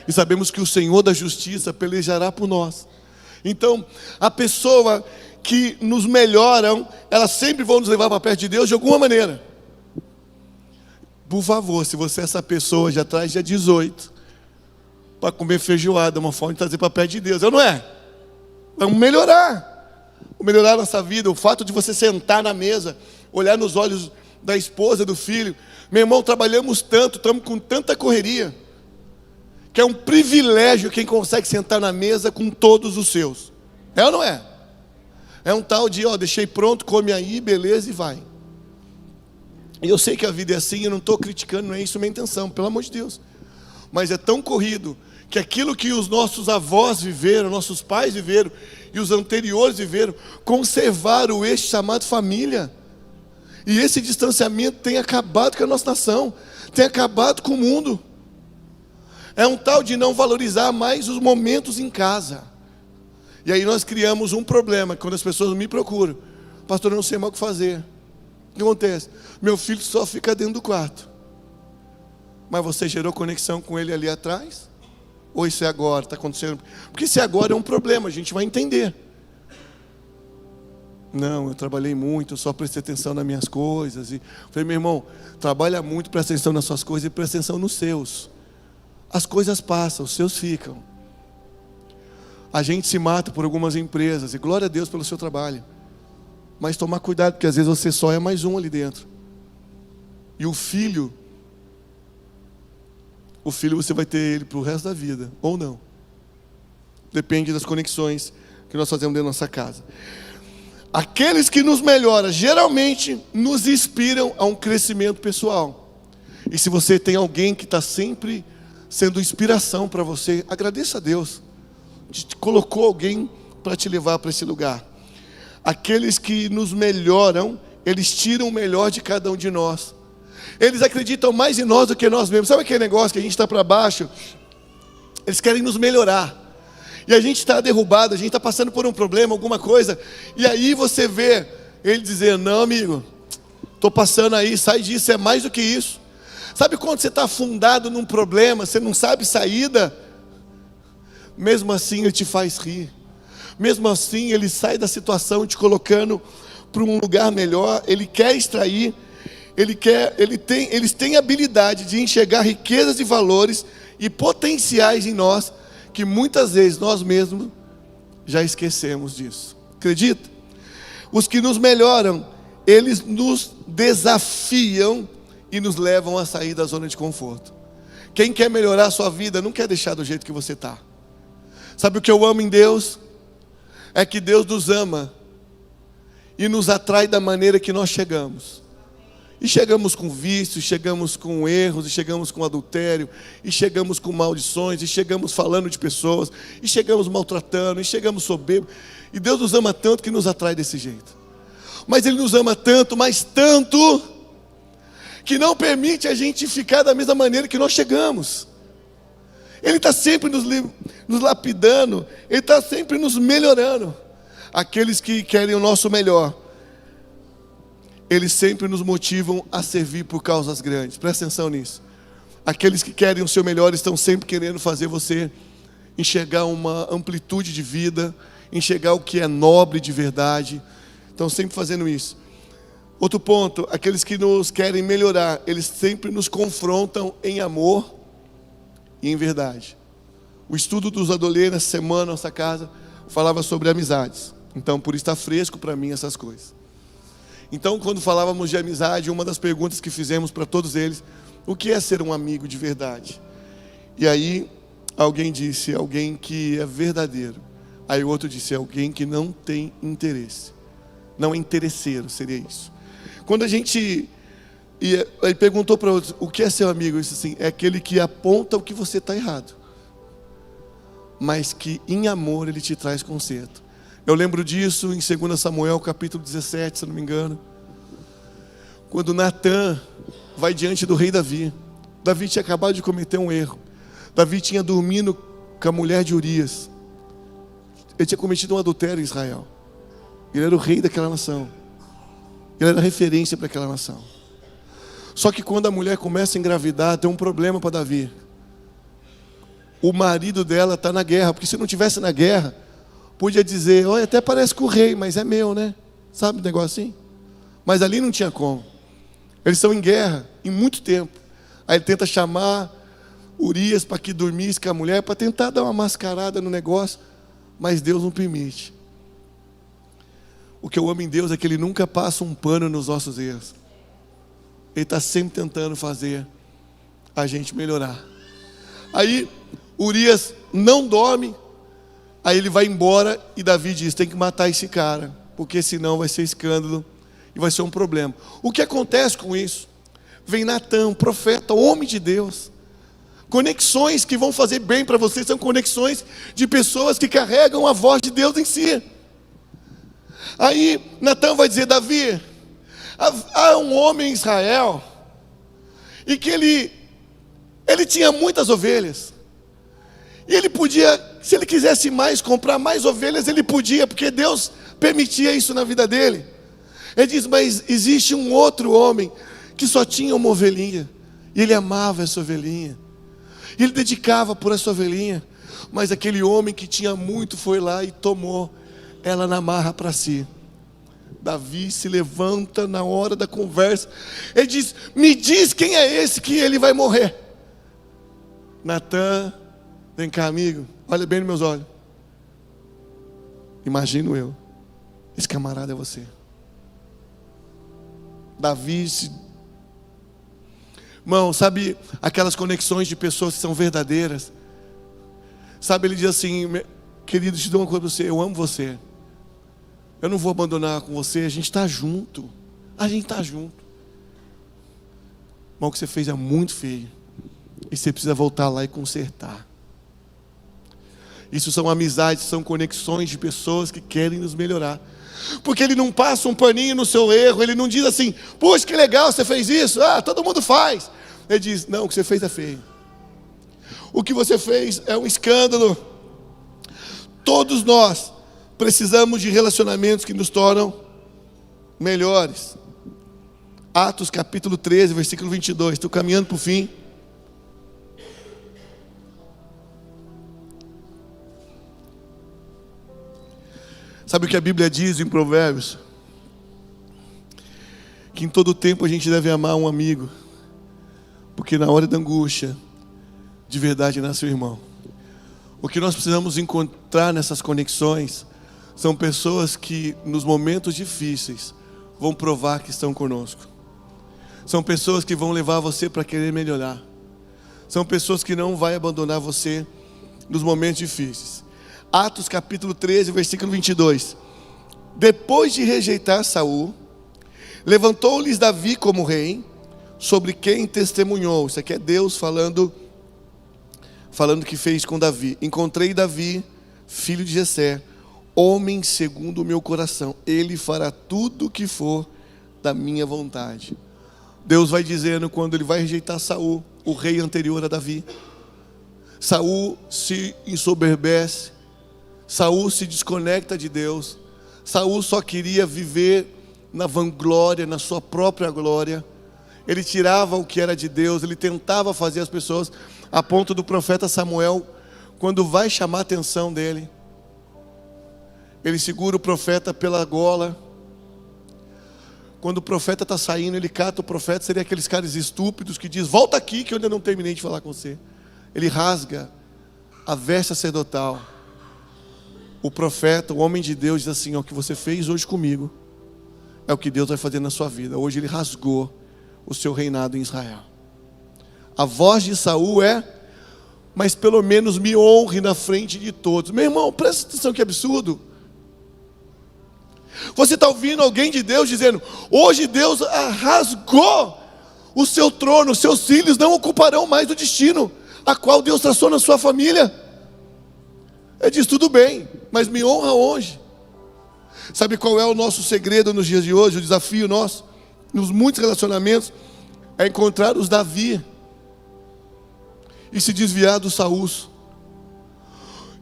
E sabemos que o Senhor da justiça pelejará por nós. Então, a pessoa que nos melhoram, elas sempre vão nos levar para perto de Deus de alguma maneira. Por favor, se você é essa pessoa, já traz dia 18 para comer feijoada, uma forma de trazer para perto de Deus, não é? Vamos melhorar. Vamos melhorar a nossa vida. O fato de você sentar na mesa, olhar nos olhos da esposa, do filho. Meu irmão, trabalhamos tanto, estamos com tanta correria, que é um privilégio quem consegue sentar na mesa com todos os seus. É ou não é? É um tal de, deixei pronto, come aí, beleza, e vai. E eu sei que a vida é assim, eu não estou criticando, não é isso a minha intenção, pelo amor de Deus. Mas é tão corrido, que aquilo que os nossos avós viveram, nossos pais viveram, e os anteriores viveram, conservaram o eixo chamado família. E esse distanciamento tem acabado com a nossa nação, tem acabado com o mundo. É um tal de não valorizar mais os momentos em casa. E aí nós criamos um problema, quando as pessoas me procuram. Pastor, eu não sei mais o que fazer. O que acontece? Meu filho só fica dentro do quarto. Mas você gerou conexão com ele ali atrás? Ou isso é agora, está acontecendo? Porque se agora é um problema, a gente vai entender. Não, eu trabalhei muito, eu só prestei atenção nas minhas coisas. E falei, meu irmão, trabalha muito, presta atenção nas suas coisas e presta atenção nos seus. As coisas passam, os seus ficam. A gente se mata por algumas empresas, e glória a Deus pelo seu trabalho. Mas tomar cuidado, porque às vezes você só é mais um ali dentro. E o filho você vai ter ele para o resto da vida, ou não. Depende das conexões que nós fazemos dentro da nossa casa. Aqueles que nos melhoram, geralmente nos inspiram a um crescimento pessoal. E se você tem alguém que está sempre sendo inspiração para você, agradeça a Deus. Te colocou alguém para te levar para esse lugar. Aqueles que nos melhoram, eles tiram o melhor de cada um de nós. Eles acreditam mais em nós do que nós mesmos. Sabe aquele negócio que a gente está para baixo? Eles querem nos melhorar. E a gente está derrubado, a gente está passando por um problema, alguma coisa. E aí você vê ele dizendo, não amigo, estou passando aí, sai disso, é mais do que isso. Sabe quando você está afundado num problema, você não sabe saída? Mesmo assim ele te faz rir. Mesmo assim ele sai da situação te colocando para um lugar melhor. Ele quer extrair, eles têm habilidade de enxergar riquezas e valores e potenciais em nós, que muitas vezes nós mesmos já esquecemos disso. Acredita? Os que nos melhoram, eles nos desafiam e nos levam a sair da zona de conforto. Quem quer melhorar a sua vida não quer deixar do jeito que você está. Sabe o que eu amo em Deus? É que Deus nos ama e nos atrai da maneira que nós chegamos. E chegamos com vícios, chegamos com erros, e chegamos com adultério, e chegamos com maldições, e chegamos falando de pessoas, e chegamos maltratando, e chegamos soberbos. E Deus nos ama tanto que nos atrai desse jeito. Mas Ele nos ama tanto, mas tanto, que não permite a gente ficar da mesma maneira que nós chegamos. Ele está sempre nos lapidando, Ele está sempre nos melhorando. Aqueles que querem o nosso melhor, eles sempre nos motivam a servir por causas grandes. Presta atenção nisso. Aqueles que querem o seu melhor estão sempre querendo fazer você enxergar uma amplitude de vida, enxergar o que é nobre de verdade. Estão sempre fazendo isso. Outro ponto, aqueles que nos querem melhorar, eles sempre nos confrontam em amor e em verdade. O estudo dos adolescentes, nessa semana, na nossa casa, falava sobre amizades. Então, por isso está fresco para mim essas coisas. Então, quando falávamos de amizade, uma das perguntas que fizemos para todos eles, o que é ser um amigo de verdade? E aí, alguém disse, alguém que é verdadeiro. Aí o outro disse, alguém que não tem interesse. Não é interesseiro, seria isso. Quando a gente ele perguntou para outros, o que é ser um amigo? Eu disse assim, é aquele que aponta o que você está errado, mas que em amor ele te traz conserto. Eu lembro disso em 2 Samuel capítulo 17, se não me engano, quando Natan vai diante do rei Davi. Davi tinha acabado de cometer um erro. Davi tinha dormido com a mulher de Urias. Ele tinha cometido um adultério em Israel. Ele era o rei daquela nação. Ele era referência para aquela nação. Só que quando a mulher começa a engravidar, tem um problema para Davi. O marido dela está na guerra, porque se não estivesse na guerra, podia dizer, olha, até parece com o rei, mas é meu, né? Sabe um negócio assim? Mas ali não tinha como. Eles estão em guerra, em muito tempo. Aí ele tenta chamar Urias para que dormisse com a mulher, para tentar dar uma mascarada no negócio, mas Deus não permite. O que eu amo em Deus é que Ele nunca passa um pano nos nossos erros. Ele está sempre tentando fazer a gente melhorar. Aí Urias não dorme. Aí ele vai embora e Davi diz, tem que matar esse cara, porque senão vai ser escândalo e vai ser um problema. O que acontece com isso? Vem Natan, um profeta, homem de Deus. Conexões que vão fazer bem para você são conexões de pessoas que carregam a voz de Deus em si. Aí Natan vai dizer, Davi, há um homem em Israel, e que ele tinha muitas ovelhas, e ele podia, se ele quisesse mais, comprar mais ovelhas, ele podia, porque Deus permitia isso na vida dele. Ele diz, mas existe um outro homem, que só tinha uma ovelhinha, e ele amava essa ovelhinha, e ele dedicava por essa ovelhinha, mas aquele homem que tinha muito foi lá e tomou ela na marra para si. Davi se levanta na hora da conversa. Ele diz: me diz quem é esse que ele vai morrer. Natan, vem cá, amigo, olha bem nos meus olhos. Imagino eu, esse camarada é você. Davi se... Irmão, sabe aquelas conexões de pessoas que são verdadeiras? Sabe, ele diz assim: querido, te dou uma coisa para você, eu amo você. Eu não vou abandonar com você, a gente está junto. A gente está junto. Irmão, o que você fez é muito feio. E você precisa voltar lá e consertar. Isso são amizades, são conexões de pessoas que querem nos melhorar. Porque ele não passa um paninho no seu erro, ele não diz assim: puxa, que legal, você fez isso, todo mundo faz. Ele diz: não, o que você fez é feio. O que você fez é um escândalo. Todos nós precisamos de relacionamentos que nos tornam melhores. Atos capítulo 13, versículo 22. Estou caminhando para o fim. Sabe o que a Bíblia diz em Provérbios? Que em todo tempo a gente deve amar um amigo, porque na hora da angústia, de verdade nasce o irmão. O que nós precisamos encontrar nessas conexões são pessoas que nos momentos difíceis vão provar que estão conosco. São pessoas que vão levar você para querer melhorar. São pessoas que não vão abandonar você nos momentos difíceis. Atos capítulo 13, versículo 22. Depois de rejeitar Saul, levantou-lhes Davi como rei, sobre quem testemunhou. Isso aqui é Deus falando que fez com Davi. Encontrei Davi, filho de Jessé, homem segundo o meu coração. Ele fará tudo o que for da minha vontade. Deus vai dizendo quando ele vai rejeitar Saul, o rei anterior a Davi. Saul se ensoberbece. Saul se desconecta de Deus. Saul só queria viver na vanglória, na sua própria glória. Ele tirava o que era de Deus, ele tentava fazer as pessoas, a ponto do profeta Samuel, quando vai chamar a atenção dele, ele segura o profeta pela gola. Quando o profeta está saindo, ele cata o profeta. Seria aqueles caras estúpidos que diz: volta aqui que eu ainda não terminei de falar com você. Ele rasga a veste sacerdotal. O profeta, o homem de Deus, diz assim: o que você fez hoje comigo é o que Deus vai fazer na sua vida. Hoje ele rasgou o seu reinado em Israel. A voz de Saul é: mas pelo menos me honre na frente de todos. Meu irmão, presta atenção, que absurdo. Você está ouvindo alguém de Deus dizendo: hoje Deus rasgou o seu trono, os seus filhos não ocuparão mais o destino a qual Deus traçou na sua família. Ele diz: tudo bem, mas me honra hoje. Sabe qual é o nosso segredo nos dias de hoje? O desafio nosso, nos muitos relacionamentos, é encontrar os Davi e se desviar dos Saús.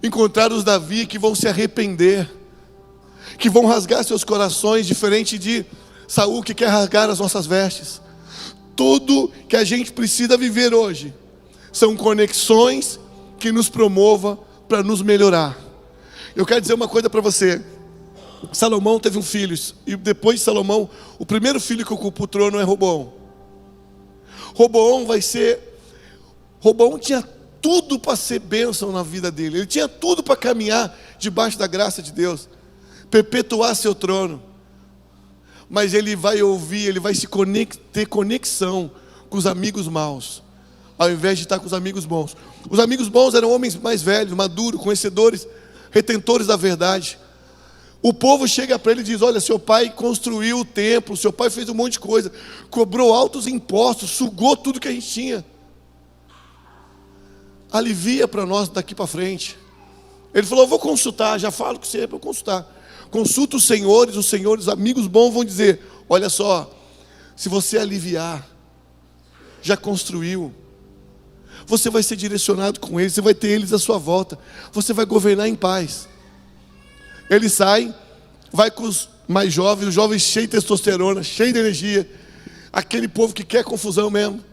Encontrar os Davi que vão se arrepender, que vão rasgar seus corações, diferente de Saul que quer rasgar as nossas vestes. Tudo que a gente precisa viver hoje são conexões que nos promovam para nos melhorar. Eu quero dizer uma coisa para você. Salomão teve um filho, e depois de Salomão, o primeiro filho que ocupa o trono é Roboão. Roboão tinha tudo para ser bênção na vida dele. Ele tinha tudo para caminhar debaixo da graça de Deus, perpetuar seu trono. Mas ele vai ouvir, ele vai ter conexão com os amigos maus, ao invés de estar com os amigos bons. Os amigos bons eram homens mais velhos, maduros, conhecedores, retentores da verdade. O povo chega para ele e diz: olha, seu pai construiu o templo, seu pai fez um monte de coisa, cobrou altos impostos, sugou tudo que a gente tinha. Alivia para nós daqui para frente. Ele falou: eu vou consultar, já falo com você, vou consultar. Consulta os senhores, amigos bons vão dizer: olha só, se você aliviar, já construiu, você vai ser direcionado com eles, você vai ter eles à sua volta, você vai governar em paz. Ele sai, vai com os mais jovens, os jovens cheios de testosterona, cheios de energia, aquele povo que quer confusão mesmo.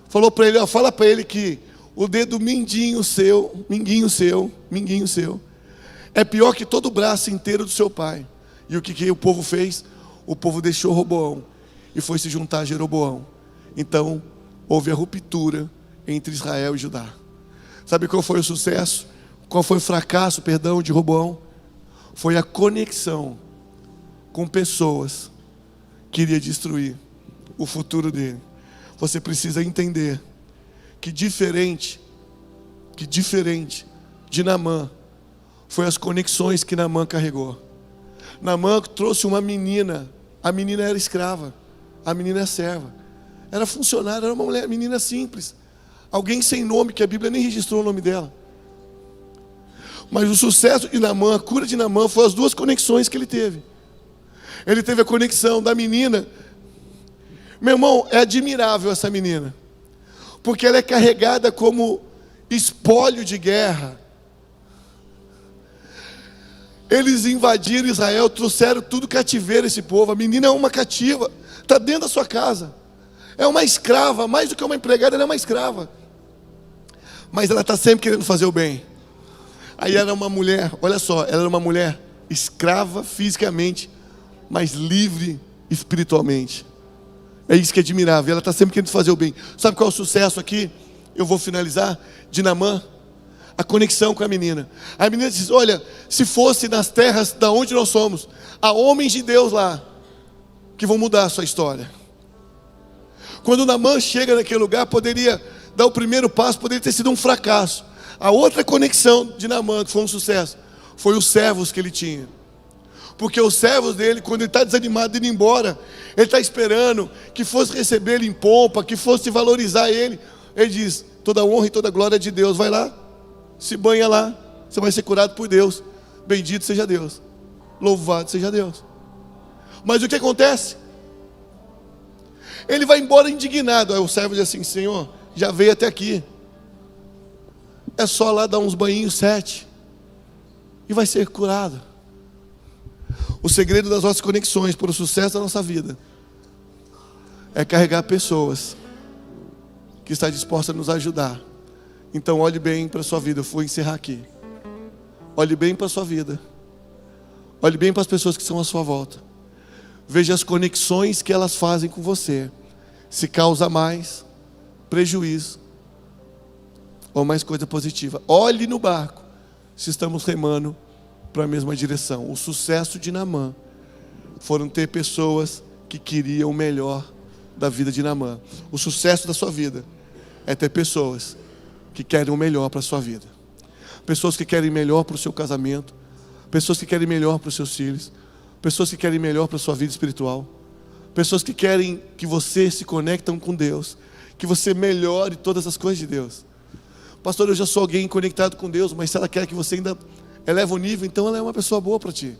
Falou para ele: fala para ele que o dedo minguinho seu, é pior que todo o braço inteiro do seu pai. E o que o povo fez? o povo deixou Roboão e foi se juntar a Jeroboão. Então, houve a ruptura entre Israel e Judá. Sabe qual foi o sucesso? Qual foi o fracasso, de Roboão? Foi a conexão com pessoas que iria destruir o futuro dele. Você precisa entender que diferente de Naamã, foi as conexões que Naamã carregou. Naamã trouxe uma menina, a menina era escrava, a menina é serva, era funcionária, era uma mulher, menina simples, alguém sem nome, que a Bíblia nem registrou o nome dela. Mas o sucesso de Naamã, a cura de Naamã, foi as duas conexões que ele teve. Ele teve a conexão da menina. Meu irmão, é admirável essa menina, porque ela é carregada como espólio de guerra. Eles invadiram Israel, trouxeram tudo cativeiro esse povo. A menina é uma cativa, está dentro da sua casa, é uma escrava, mais do que uma empregada, ela é uma escrava, mas ela está sempre querendo fazer o bem. Aí era uma mulher, olha só, ela era uma mulher escrava fisicamente, mas livre espiritualmente. É isso que é admirável, ela está sempre querendo fazer o bem. Sabe qual é o sucesso aqui? Eu vou finalizar, de Naamã, a conexão com a menina. A menina diz, olha, se fosse nas terras da onde nós somos, há homens de Deus lá, que vão mudar a sua história. Quando Naamã chega naquele lugar, poderia dar o primeiro passo, poderia ter sido um fracasso. A outra conexão de Naamã, que foi um sucesso, foi os servos que ele tinha. Porque os servos dele, quando ele está desanimado de ir embora, ele está esperando que fosse receber ele em pompa, que fosse valorizar ele. Ele diz, toda honra e toda glória é de Deus, vai lá, se banha lá, você vai ser curado por Deus, bendito seja Deus, louvado seja Deus. Mas o que acontece? Ele vai embora indignado. Aí o servo diz assim, Senhor, já veio até aqui, é só lá dar uns banhinhos 7 e vai ser curado. O segredo das nossas conexões para o sucesso da nossa vida é carregar pessoas que está disposta a nos ajudar. Então olhe bem para a sua vida. Eu vou encerrar aqui. Olhe bem para a sua vida. Olhe bem para as pessoas que estão à sua volta. Veja as conexões que elas fazem com você. Se causa mais prejuízo ou mais coisa positiva. Olhe no barco se estamos remando para a mesma direção. O sucesso de Naamã foram ter pessoas que queriam o melhor da vida de Naamã. O sucesso da sua vida é ter pessoas que querem o melhor para a sua vida. Pessoas que querem melhor para o seu casamento. Pessoas que querem melhor para os seus filhos. Pessoas que querem melhor para a sua vida espiritual. Pessoas que querem que você se conectem com Deus. Que você melhore todas as coisas de Deus. Pastor, eu já sou alguém conectado com Deus, mas se ela quer que você ainda eleva o nível, então ela é uma pessoa boa para ti.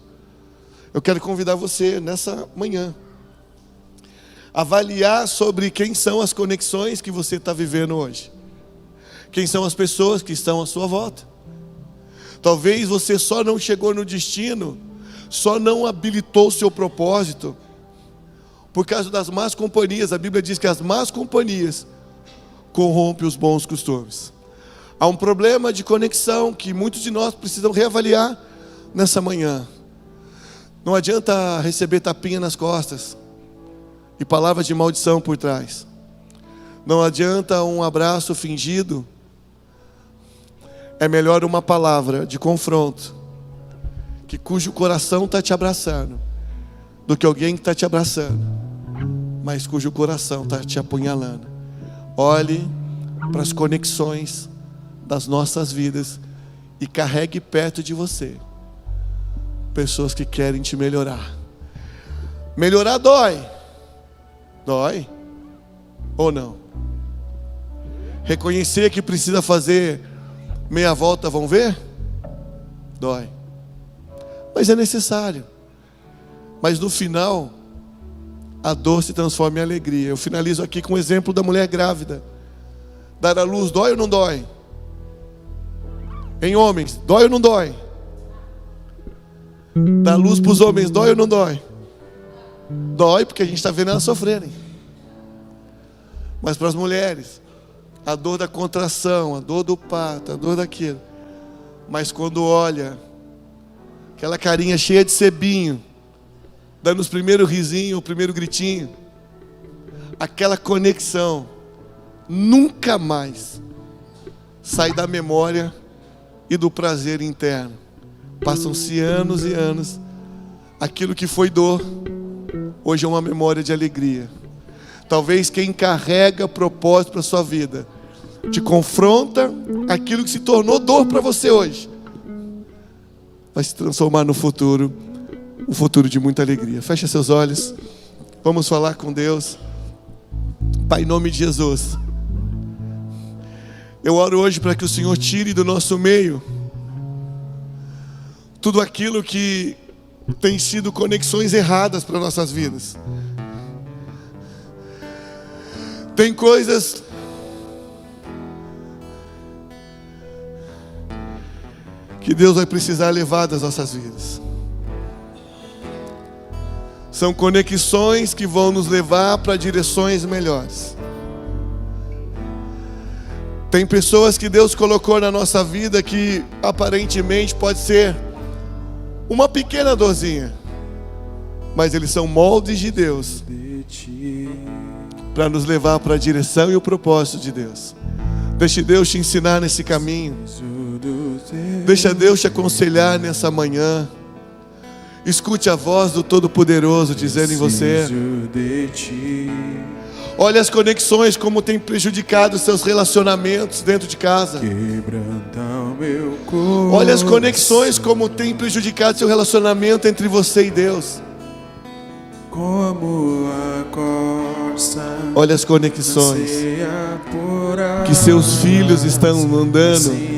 Eu quero convidar você nessa manhã a avaliar sobre quem são as conexões que você está vivendo hoje. Quem são as pessoas que estão à sua volta. Talvez você só não chegou no destino, só não habilitou o seu propósito por causa das más companhias. A Bíblia diz que as más companhias corrompem os bons costumes. Há um problema de conexão que muitos de nós precisam reavaliar nessa manhã. Não adianta receber tapinha nas costas e palavras de maldição por trás. Não adianta um abraço fingido. É melhor uma palavra de confronto, cujo coração está te abraçando, do que alguém que está te abraçando, mas cujo coração está te apunhalando. Olhe para as conexões das nossas vidas e carregue perto de você pessoas que querem te melhorar. Melhorar dói. Dói ou não? Reconhecer que precisa fazer meia volta, vão ver? Dói. Mas é necessário. Mas no final, a dor se transforma em alegria. Eu finalizo aqui com o exemplo da mulher grávida. Dar à luz dói ou não dói? Em homens, dói ou não dói? Dar luz para os homens, dói ou não dói? Dói porque a gente está vendo elas sofrerem. Mas para as mulheres, a dor da contração, a dor do parto, a dor daquilo. Mas quando olha aquela carinha cheia de sebinho, dando os primeiros risinhos, o primeiro gritinho, aquela conexão nunca mais sai da memória e do prazer interno. Passam-se anos e anos, aquilo que foi dor, hoje é uma memória de alegria. Talvez quem carrega propósito para a sua vida te confronta, aquilo que se tornou dor para você hoje vai se transformar no futuro, um futuro de muita alegria. Fecha seus olhos, vamos falar com Deus. Pai, em nome de Jesus, eu oro hoje para que o Senhor tire do nosso meio tudo aquilo que tem sido conexões erradas para nossas vidas. Tem coisas que Deus vai precisar levar das nossas vidas. São conexões que vão nos levar para direções melhores. Tem pessoas que Deus colocou na nossa vida que aparentemente pode ser uma pequena dorzinha, mas eles são moldes de Deus para nos levar para a direção e o propósito de Deus. Deixe Deus te ensinar nesse caminho. Deixa Deus te aconselhar nessa manhã. Escute a voz do Todo-Poderoso dizendo em você: olha as conexões como tem prejudicado seus relacionamentos dentro de casa. Olha as conexões como tem prejudicado seu relacionamento entre você e Deus. Como a corça, olha as conexões que seus filhos estão andando.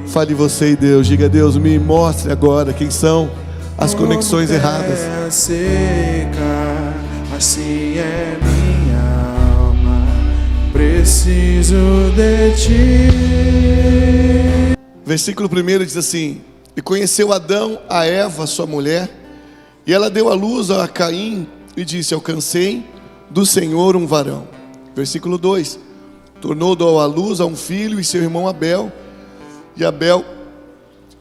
Fale você e Deus, diga a Deus, me mostre agora quem são as conexões erradas. Seca, assim é minha alma, preciso de ti. Versículo 1 diz assim: e conheceu Adão a Eva, sua mulher, e ela deu à luz a Caim e disse: alcancei do Senhor um varão. Versículo 2: tornou à luz a um filho e seu irmão Abel, e Abel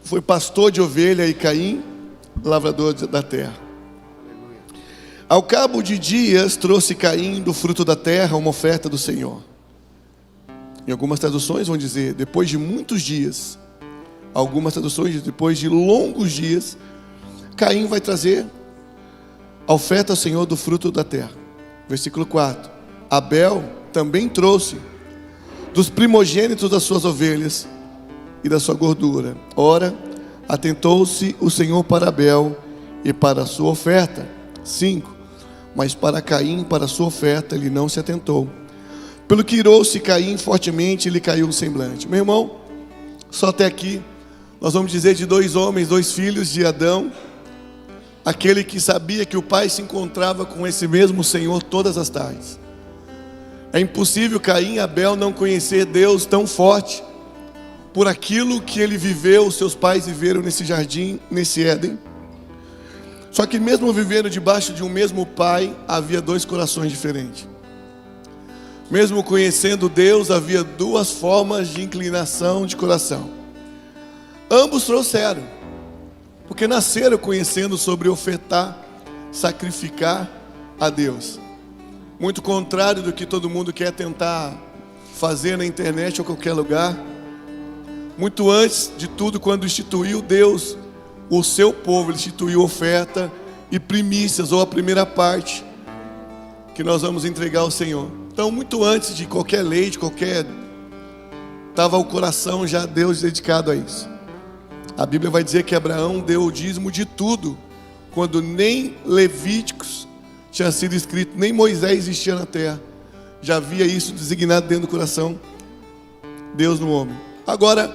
foi pastor de ovelha e Caim lavrador da terra. Ao cabo de dias trouxe Caim do fruto da terra uma oferta do Senhor. Em algumas traduções vão dizer depois de muitos dias. Algumas traduções dizem depois de longos dias, Caim vai trazer a oferta ao Senhor do fruto da terra. Versículo 4: Abel também trouxe dos primogênitos das suas ovelhas e da sua gordura. Ora, atentou-se o Senhor para Abel e para a sua oferta. 5. Mas para Caim, para a sua oferta, ele não se atentou. Pelo que irou-se Caim fortemente, lhe caiu um semblante. Meu irmão, só até aqui nós vamos dizer de dois homens, dois filhos de Adão. Aquele que sabia que o pai se encontrava com esse mesmo Senhor todas as tardes. É impossível Caim e Abel não conhecer Deus tão forte por aquilo que ele viveu, seus pais viveram nesse jardim, nesse Éden. Só que mesmo vivendo debaixo de um mesmo pai, havia dois corações diferentes. Mesmo conhecendo Deus, havia duas formas de inclinação de coração. Ambos trouxeram, porque nasceram conhecendo sobre ofertar, sacrificar a Deus. Muito contrário do que todo mundo quer tentar fazer na internet ou qualquer lugar. Muito antes de tudo, quando instituiu Deus o seu povo, ele instituiu oferta e primícias, ou a primeira parte que nós vamos entregar ao Senhor. Então, muito antes de qualquer lei, de qualquer... estava o coração já Deus dedicado a isso. A Bíblia vai dizer que Abraão deu o dízimo de tudo, quando nem Levíticos tinha sido escrito, nem Moisés existia na terra. Já havia isso designado dentro do coração Deus no homem. Agora,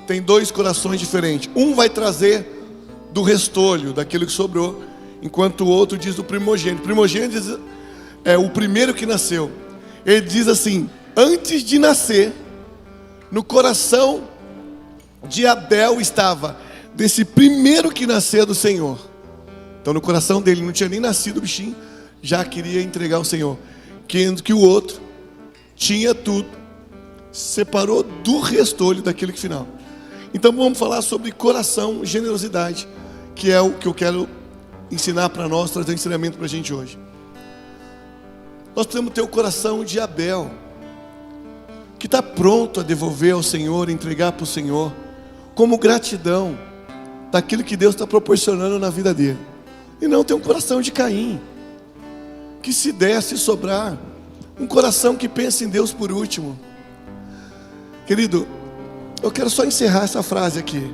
tem dois corações diferentes. Um vai trazer do restolho, daquilo que sobrou, enquanto o outro diz do primogênito. O primogênito é o primeiro que nasceu. Ele diz assim: antes de nascer, no coração de Abel estava desse primeiro que nasceu do Senhor. Então no coração dele não tinha nem nascido o bichinho, já queria entregar ao Senhor. Que o outro tinha tudo, separou do restolho daquele que final. Então vamos falar sobre coração, generosidade. que é o que eu quero ensinar para nós, trazer um ensinamento para a gente hoje. Nós precisamos ter o coração de Abel, que está pronto a devolver ao Senhor, entregar para o Senhor, como gratidão daquilo que Deus está proporcionando na vida dele. E não ter um coração de Caim, que se der, se sobrar, um coração que pensa em Deus por último. Querido, eu quero só encerrar essa frase aqui.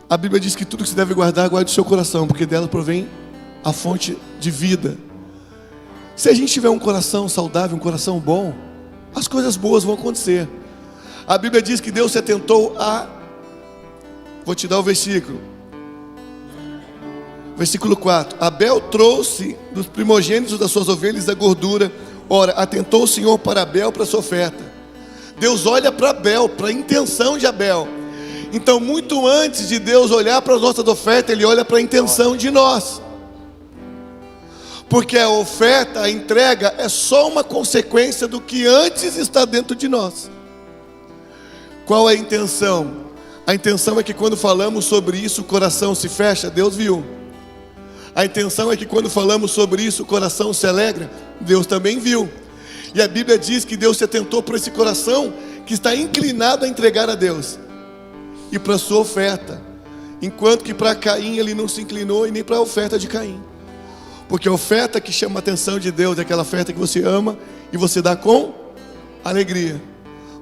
A Bíblia diz que tudo que se deve guardar, guarde o seu coração, porque dela provém a fonte de vida. Se a gente tiver um coração saudável, um coração bom, as coisas boas vão acontecer. A Bíblia diz que Deus se atentou a... Vou te dar o versículo. Versículo 4. Abel trouxe dos primogênitos das suas ovelhas a gordura. Ora, atentou o Senhor para Abel, para a sua oferta. Deus olha para Abel, para a intenção de Abel. Então, muito antes de Deus olhar para as nossas ofertas, Ele olha para a intenção de nós. Porque a oferta, a entrega, é só uma consequência do que antes está dentro de nós. Qual é a intenção? A intenção é que quando falamos sobre isso, o coração se fecha, Deus viu. A intenção é que quando falamos sobre isso, o coração se alegra, Deus também viu. E a Bíblia diz que Deus se atentou para esse coração que está inclinado a entregar a Deus e para a sua oferta, enquanto que para Caim ele não se inclinou e nem para a oferta de Caim. Porque a oferta que chama a atenção de Deus é aquela oferta que você ama e você dá com alegria.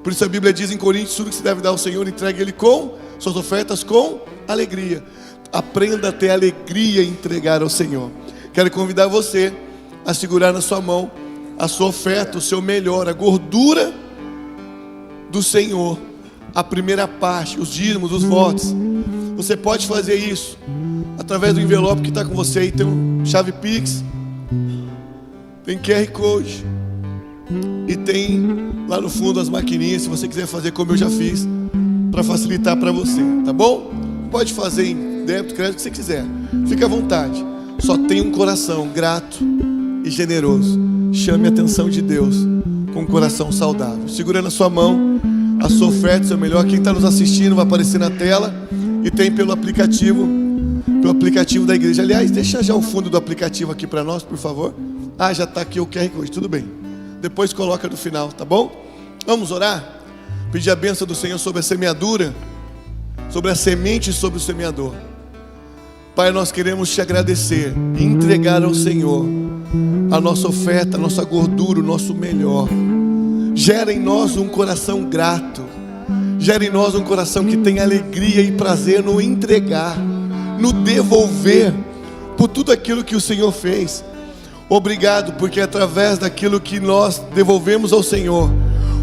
Por isso a Bíblia diz em Coríntios: tudo que se deve dar ao Senhor, entregue Ele com suas ofertas com alegria. Aprenda a ter alegria em entregar ao Senhor. Quero convidar você a segurar na sua mão a sua oferta, o seu melhor, a gordura do Senhor, a primeira parte, os dízimos, os votos. Você pode fazer isso através do envelope que está com você aí. Tem um chave Pix, tem QR Code e tem lá no fundo as maquininhas, se você quiser fazer como eu já fiz, para facilitar para você, tá bom? Pode fazer em débito, crédito, o que você quiser, fica à vontade. Só tenha um coração grato e generoso. Chame a atenção de Deus com um coração saudável. Segura na sua mão a sua oferta, seu melhor. Quem está nos assistindo vai aparecer na tela e tem pelo aplicativo da igreja. Aliás, deixa já o fundo do aplicativo aqui para nós, por favor. Já está aqui o QR Code, tudo bem. Depois coloca no final, tá bom? Vamos orar? Pedir a bênção do Senhor sobre a semeadura, sobre a semente e sobre o semeador. Pai, nós queremos te agradecer e entregar ao Senhor a nossa oferta, a nossa gordura, o nosso melhor. Gera em nós um coração grato. Gera em nós um coração que tem alegria e prazer no entregar, no devolver por tudo aquilo que o Senhor fez. Obrigado, porque através daquilo que nós devolvemos ao Senhor,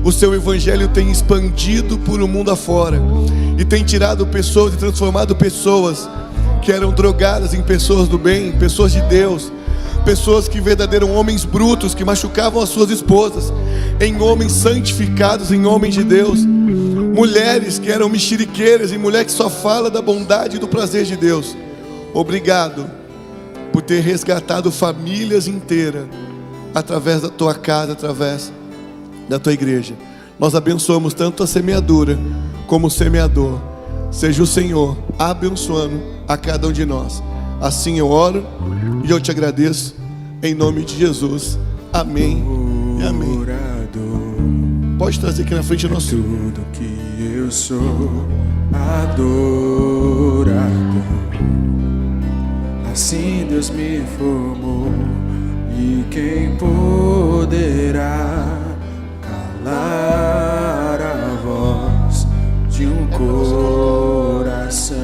o seu evangelho tem expandido por o mundo afora e tem tirado pessoas e transformado pessoas que eram drogadas em pessoas do bem, pessoas de Deus, pessoas que eram homens brutos, que machucavam as suas esposas, em homens santificados, em homens de Deus. Mulheres que eram mexeriqueiras, em mulher que só fala da bondade e do prazer de Deus. Obrigado por ter resgatado famílias inteiras através da tua casa, através da tua igreja. Nós abençoamos tanto a semeadura como o semeador. Seja o Senhor abençoando a cada um de nós. Assim eu oro e eu te agradeço em nome de Jesus. Amém e amém. Pode trazer aqui na frente o nosso... Tudo que eu sou adorado, assim Deus me formou, e quem poderá calar a voz de um coração?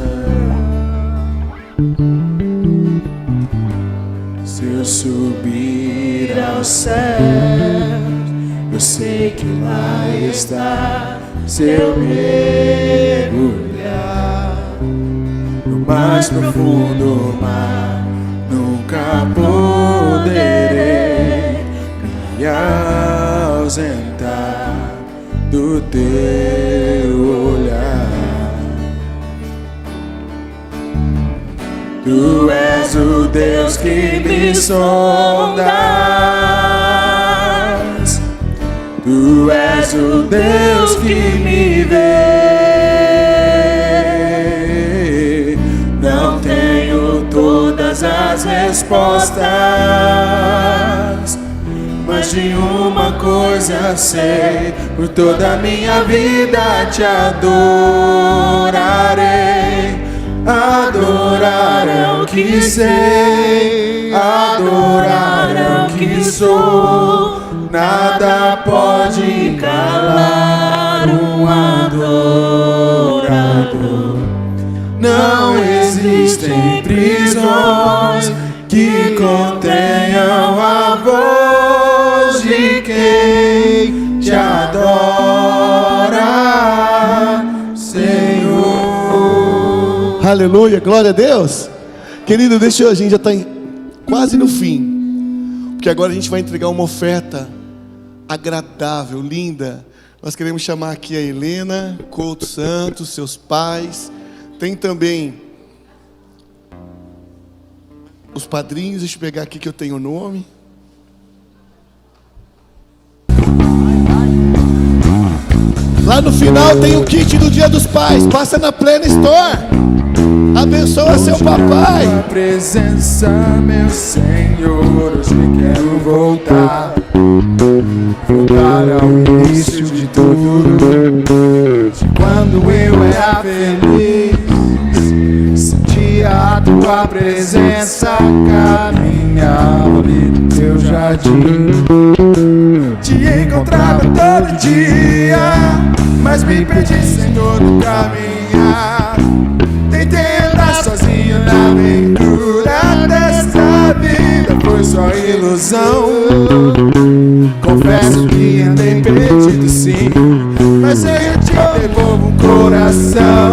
Se eu subir ao céu, eu sei que lá está. Se eu mergulhar no mais profundo mar, nunca poderei me ausentar do teu olhar. Tu és o Deus que me sondas, tu és o Deus que me vê. Não tem as respostas, mas de uma coisa sei: por toda a minha vida te adorarei. Adorar é o que sei, adorar é o que sou. Nada pode calar um adorador. Não existem prisões que contenham a voz de quem te adora, Senhor. Aleluia, glória a Deus. Querido, a gente já está quase no fim, porque agora a gente vai entregar uma oferta agradável, linda. Nós queremos chamar aqui a Helena Couto Santos, seus pais. Tem também os padrinhos. Deixa eu pegar aqui que eu tenho o nome. Lá no final tem o kit do Dia dos Pais. Passa na Plena Store. Abençoa seu papai. Tua presença, meu Senhor, hoje quero voltar ao início de tudo, de quando eu era feliz, sentia a tua presença, caminhava no teu jardim, te encontrava todo dia, mas me perdi, Senhor, no caminhar. Tentei andar sozinho na aventura dessa vida, foi só ilusão. Confesso que andei perdido sim, mas eu te devolvo um coração.